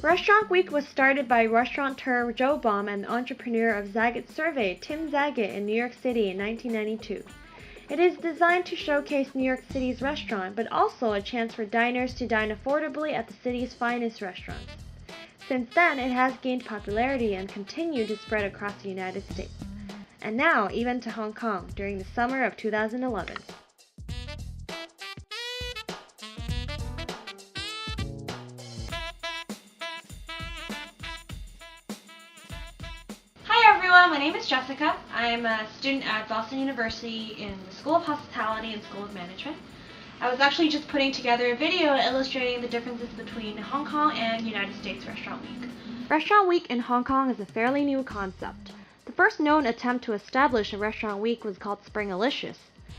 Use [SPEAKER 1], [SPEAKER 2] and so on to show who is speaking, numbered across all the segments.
[SPEAKER 1] Restaurant Week was started by restaurateur Joe Baum and entrepreneur of Zagat Survey, Tim Zagat, in New York City in 1992. It is designed to showcase New York City's restaurant, but also a chance for diners to dine affordably at the city's finest restaurants. Since then, it has gained popularity and continued to spread across the United States, and now even to Hong Kong during the summer of 2011. My name is Jessica. I'm a student at Boston University in the School of Hospitality and School of Management. I was actually just putting together a video illustrating the differences between Hong Kong and United States Restaurant Week. Restaurant Week in Hong Kong is a fairly new concept. The first known attempt to establish a Restaurant Week was called Springalicious,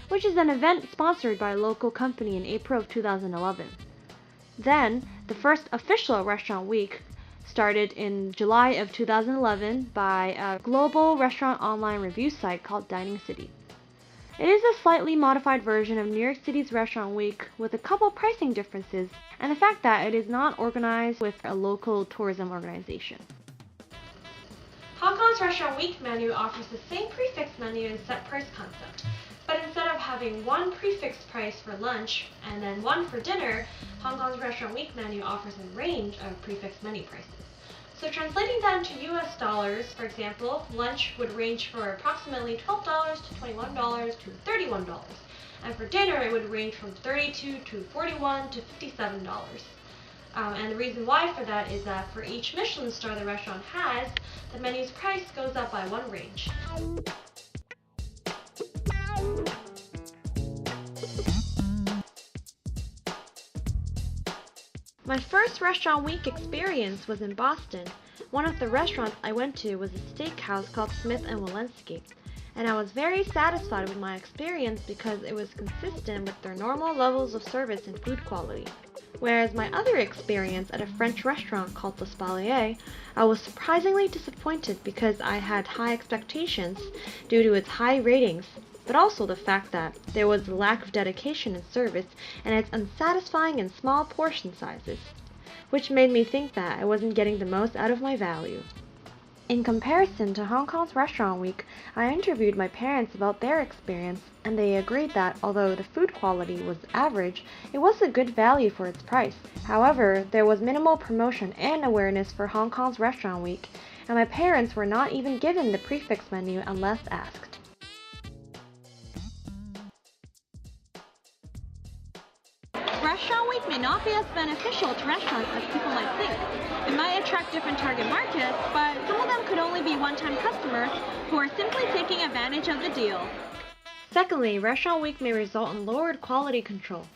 [SPEAKER 1] which is an event sponsored by a local company in April of 2011. Then, the first official Restaurant Week started in July of 2011 by a global restaurant online review site called Dining City. It is a slightly modified version of New York City's Restaurant Week with a couple pricing differences and the fact that it is not organized with a local tourism organization. Hong Kong's Restaurant Week menu offers the same prefix menu and set price concept, but instead of having one prefixed price for lunch and then one for dinner, Hong Kong's Restaurant Week menu offers a range of prefixed menu prices. So translating that into US dollars, for example, lunch would range for approximately $12 to $21 to $31. And for dinner, it would range from $32 to $41 to $57. And the reason why for that is that for each Michelin star the restaurant has, the menu's price goes up by one range. My first Restaurant Week experience was in Boston. One of the restaurants I went to was a steakhouse called Smith & Wollensky, and I was very satisfied with my experience because it was consistent with their normal levels of service and food quality. Whereas my other experience at a French restaurant called L'Espalier, I was surprisingly disappointed because I had high expectations due to its high ratings, but also the fact that there was a lack of dedication in service and its unsatisfying and small portion sizes, which made me think that I wasn't getting the most out of my value. In comparison to Hong Kong's Restaurant Week, I interviewed my parents about their experience, and they agreed that although the food quality was average, it was a good value for its price. However, there was minimal promotion and awareness for Hong Kong's Restaurant Week, and my parents were not even given the prefix menu unless asked. Restaurant Week may not be as beneficial to restaurants as people might think. It might attract different target markets, but some of them could only be one-time customers who are simply taking advantage of the deal. Secondly, Restaurant Week may result in lowered quality control.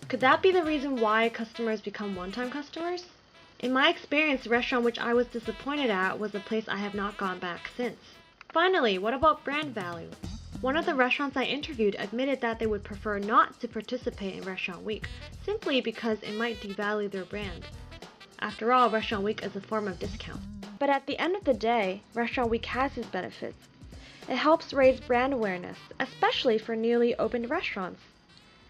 [SPEAKER 1] Could that be the reason why customers become one-time customers? In my experience, the restaurant which I was disappointed at was a place I have not gone back since. Finally, what about brand value? One of the restaurants I interviewed admitted that they would prefer not to participate in Restaurant Week, simply because it might devalue their brand. After all, Restaurant Week is a form of discount. But at the end of the day, Restaurant Week has its benefits. It helps raise brand awareness, especially for newly opened restaurants.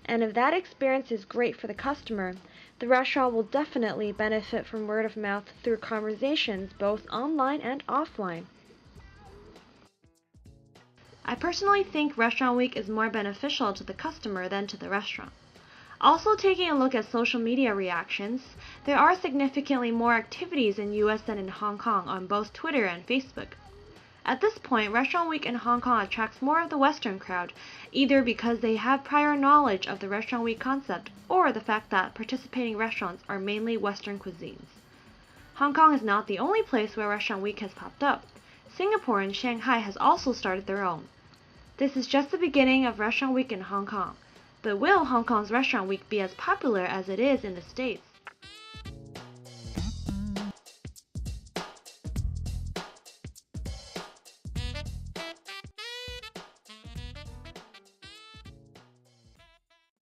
[SPEAKER 1] And if that experience is great for the customer, the restaurant will definitely benefit from word of mouth through conversations both online and offline. I personally think Restaurant Week is more beneficial to the customer than to the restaurant. Also, taking a look at social media reactions, there are significantly more activities in US than in Hong Kong on both Twitter and Facebook. At this point, Restaurant Week in Hong Kong attracts more of the Western crowd, either because they have prior knowledge of the Restaurant Week concept or the fact that participating restaurants are mainly Western cuisines. Hong Kong is not the only place where Restaurant Week has popped up. Singapore and Shanghai has also started their own. This is just the beginning of Restaurant Week in Hong Kong, but will Hong Kong's Restaurant Week be as popular as it is in the States?